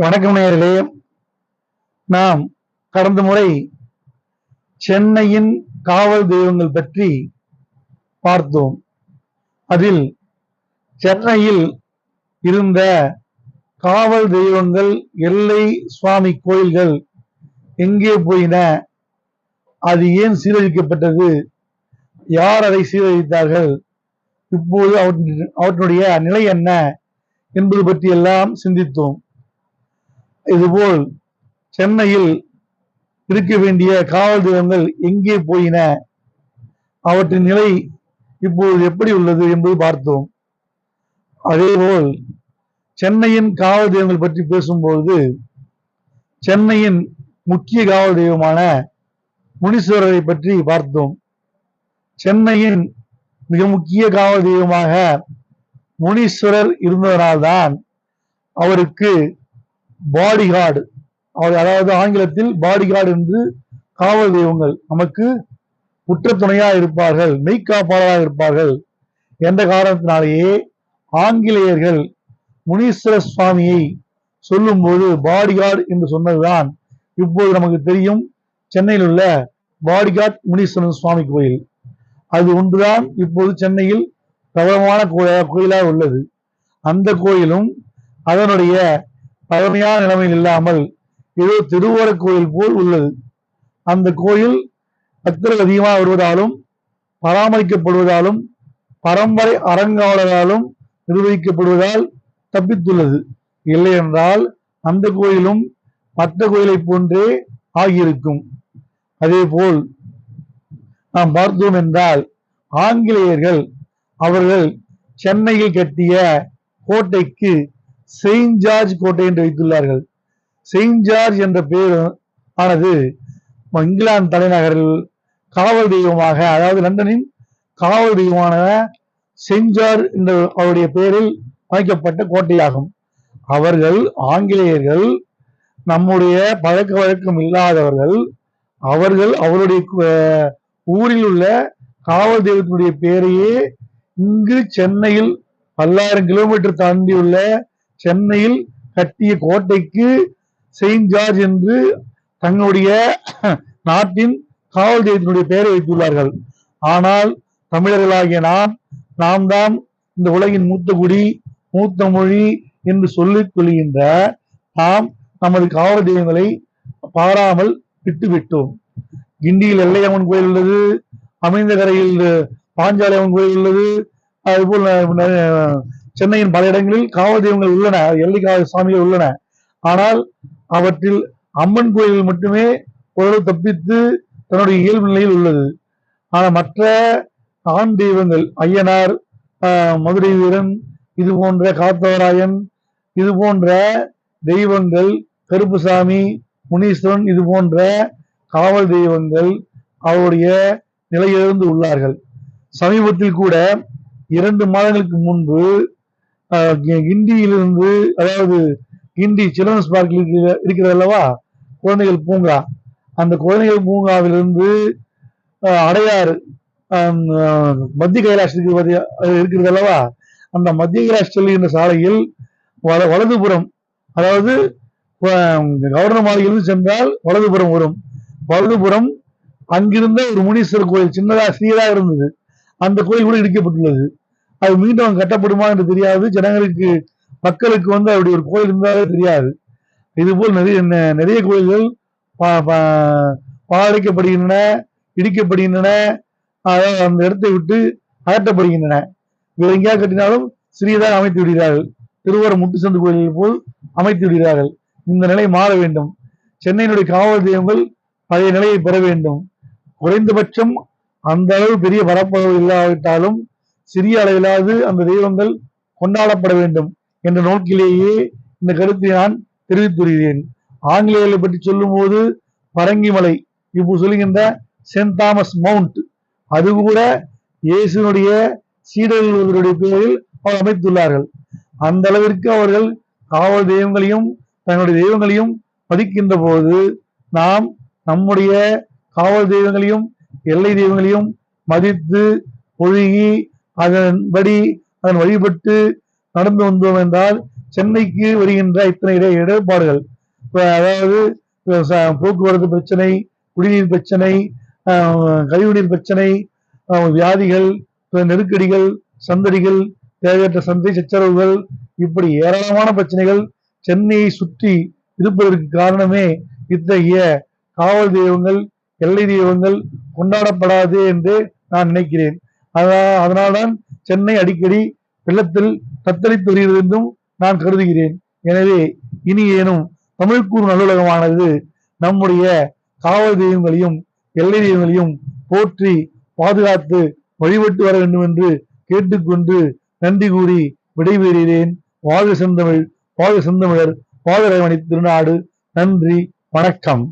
வணக்கம் நேயர்களே. நாம் கடந்த முறை சென்னையின் காவல் தெய்வங்கள் பற்றி பார்த்தோம். அதில் சென்னையில் இருந்த காவல் தெய்வங்கள், எல்லை சுவாமி கோயில்கள் எங்கே போயின, அது ஏன் சீரழிக்கப்பட்டது, யார் அதை சீரழித்தார்கள், இப்போது அவற்றுடைய நிலை என்ன என்பது பற்றி எல்லாம் சிந்தித்தோம். இதுபோல் சென்னையில் இருக்க வேண்டிய காவல் தெய்வங்கள் எங்கே போயின, அவற்றின் நிலை இப்போது எப்படி உள்ளது என்பது பார்த்தோம். அதேபோல் சென்னையின் காவல் தெய்வங்கள் பற்றி பேசும்போது சென்னையின் முக்கிய காவல் தெய்வமான முனீஸ்வரரை பற்றி பார்த்தோம். சென்னையின் மிக முக்கிய காவல் தெய்வமாக முனீஸ்வரர் இருந்ததனால்தான் அவருக்கு பாடிகார்டு, அதாவது ஆங்கிலத்தில் பாடிகார்டு என்று காவல் தெய்வங்கள் நமக்கு உற்ற துணையா இருப்பார்கள், மெய்காப்பாளராக இருப்பார்கள் என்ற காரணத்தினாலேயே ஆங்கிலேயர்கள் முனீஸ்வர சுவாமியை சொல்லும்போது பாடிகார்டு என்று சொன்னதுதான் இப்போது நமக்கு தெரியும் சென்னையில் உள்ள பாடிகார்டு முனீஸ்வரன் சுவாமி கோயில். அது ஒன்றுதான் இப்போது சென்னையில் பிரபலமான கோயிலாக உள்ளது. அந்த கோயிலும் அதனுடைய பழமையான நிலைமையில் இல்லாமல் ஏதோ திருவோர கோயில் போல் உள்ளது. அந்த கோயில் பக்தர்கள் அதிகமாக வருவதாலும் பராமரிக்கப்படுவதாலும் பரம்பரை அறங்காவலராலும் நிர்வகிக்கப்படுவதால் தப்பித்துள்ளது. இல்லை என்றால் அந்த கோயிலும் மற்ற கோயிலை போன்றே ஆகியிருக்கும். அதே போல் நாம் பார்த்தோம் என்றால் ஆங்கிலேயர்கள் அவர்கள் சென்னையில் கட்டிய கோட்டைக்கு செயின்ட் ஜார்ஜ் கோட்டை என்று வைத்துள்ளார்கள். செயின்ட் ஜார்ஜ் என்ற பெயர் ஆனது இங்கிலாந்து தலைநகரில் காவல் தெய்வமாக, அதாவது லண்டனின் காவல் தெய்வமான செயின்ட் ஜார்ஜ் என்ற அவருடைய பெயரில் அமைக்கப்பட்ட கோட்டையாகும். அவர்கள் ஆங்கிலேயர்கள் நம்முடைய பழக்க வழக்கம் இல்லாதவர்கள், அவர்கள் அவருடைய ஊரில் உள்ள காவல் தெய்வத்தினுடைய பெயரையே இங்கு சென்னையில் 1000 கிலோமீட்டர் தாண்டியுள்ள சென்னையில் கட்டிய கோட்டைக்கு செயின்ட் ஜார்ஜ் என்று தங்களுடைய நாட்டின் காவல் தெய்வத்தினுடைய பெயரை வைத்துள்ளார்கள். ஆனால் தமிழர்களாகிய நாம் தான் இந்த உலகின் மூத்த குடி, மூத்த மொழி என்று சொல்லிக் கொள்கின்ற நாம் நமது காவல் தெய்வங்களை பாராமல் விட்டுவிட்டோம். கிண்டியில் எல்லையம்மன் கோயில் உள்ளது, அமைந்த கரையில் பாஞ்சாலி அம்மன் கோயில் உள்ளது. அதுபோல் சென்னையின் பல இடங்களில் காவல் தெய்வங்கள் உள்ளன, எல்லை காவல் சாமிகள் உள்ளன. ஆனால் அவற்றில் அம்மன் கோயில் மட்டுமே ஓரளவு தப்பித்து தன்னுடைய இயல்பு நிலையில் உள்ளது. ஆனால் மற்ற ஆண் தெய்வங்கள், ஐயனார், மதுரை வீரன், இது போன்ற காத்தவராயன், இது போன்ற தெய்வங்கள், கருப்புசாமி, முனீஸ்வரன், இது போன்ற காவல் தெய்வங்கள் அவருடைய நிலையிலிருந்து உள்ளார்கள். சமீபத்தில் கூட 2 மாதங்களுக்கு முன்பு கிண்டியிலிருந்து, அதாவது கிண்டி சில்ட்ரன்ஸ் பார்க்கில் இருக்கிறது அல்லவா குழந்தைகள் பூங்கா, அந்த குழந்தைகள் பூங்காவிலிருந்து அடையாறு மத்திய கைலாஷ் இருக்கிறது அல்லவா, அந்த மத்திய கைலாஷ் செல்கின்ற சாலையில் வலதுபுறம், அதாவது கவர்னர் மாளிகையிலிருந்து சென்றால் வலதுபுறம் வரும், வலதுபுறம் அங்கிருந்த ஒரு முனீஸ்வரர் கோயில் சின்னதாக சீராக இருந்தது. அந்த கோயில் கூட இடிக்கப்பட்டுள்ளது. அது மீண்டும் கட்டப்படுமா என்று தெரியாது. ஜனங்களுக்கு, மக்களுக்கு அப்படி ஒரு கோயில் இருந்தாலே தெரியாது. இதுபோல் நிறைய கோயில்கள் பாழடிக்கப்படுகின்றன, இடிக்கப்படுகின்றன, அந்த இடத்தை விட்டு அகற்றப்படுகின்றன. இவர் எங்கேயா கட்டினாலும் சிறியதாக அமைத்து விடுகிறார்கள். திருவோர முட்டுச்சந்து கோயில்கள் போல் அமைத்து விடுகிறார்கள். இந்த நிலை மாற வேண்டும். சென்னையினுடைய காவல் தெய்வங்கள் பழைய நிலையை பெற வேண்டும். குறைந்தபட்சம் அந்த அளவு பெரிய பரப்பளவு இல்லாவிட்டாலும் சிறிய அளவிலாவது அந்த தெய்வங்கள் கொண்டாடப்பட வேண்டும் என்ற நோக்கிலேயே இந்த கருத்தை நான் தெரிவித்துள்ளேன். ஆங்கிலேயர்களை பற்றி சொல்லும் போது பரங்கிமலை, இப்போ சொல்லுகின்ற சென்ட் தாமஸ் மவுண்ட், அது கூட இயேசுனுடைய சீடர்களுடைய பெயரில் அவர் அமைத்துள்ளார்கள். அந்த அளவிற்கு அவர்கள் காவல் தெய்வங்களையும் தங்களுடைய தெய்வங்களையும் மதிக்கின்ற போது நாம் நம்முடைய காவல் தெய்வங்களையும் எல்லை தெய்வங்களையும் மதித்து ஒழுகி அதன் வழிபட்டு நடந்து வந்தோம் என்றால் சென்னைக்கு வருகின்ற இத்தனை இடர்பாடுகள், அதாவது போக்குவரத்து பிரச்சனை, குடிநீர் பிரச்சனை, கழிவுநீர் பிரச்சனை, வியாதிகள், நெருக்கடிகள், சந்தடிகள், தேவையற்ற சந்தை சச்சரவுகள், இப்படி ஏராளமான பிரச்சனைகள் சென்னையை சுற்றி இருப்பதற்கு காரணமே இத்தகைய காவல் தெய்வங்கள், எல்லை தெய்வங்கள் கொண்டாடப்படாது என்று நான் நினைக்கிறேன். அதனால்தான் சென்னை அடிக்கடி வெள்ளத்தில் தத்தளித்து வருகிறது என்றும் நான் கருதுகிறேன். எனவே இனியேனும் தமிழ்க்கூறு நல்லுலகமானது நம்முடைய காவல் தெய்வங்களையும் எல்லை தெய்வங்களையும் போற்றி பாதுகாத்து வழிபட்டு வர வேண்டும் என்று கேட்டுக்கொண்டு நன்றி கூறி விடைபெறுகிறேன். வாழ்க செந்தமிழ், வாழ்க செந்தமிழர், வாழ்க இறைவனை திருநாடு. நன்றி, வணக்கம்.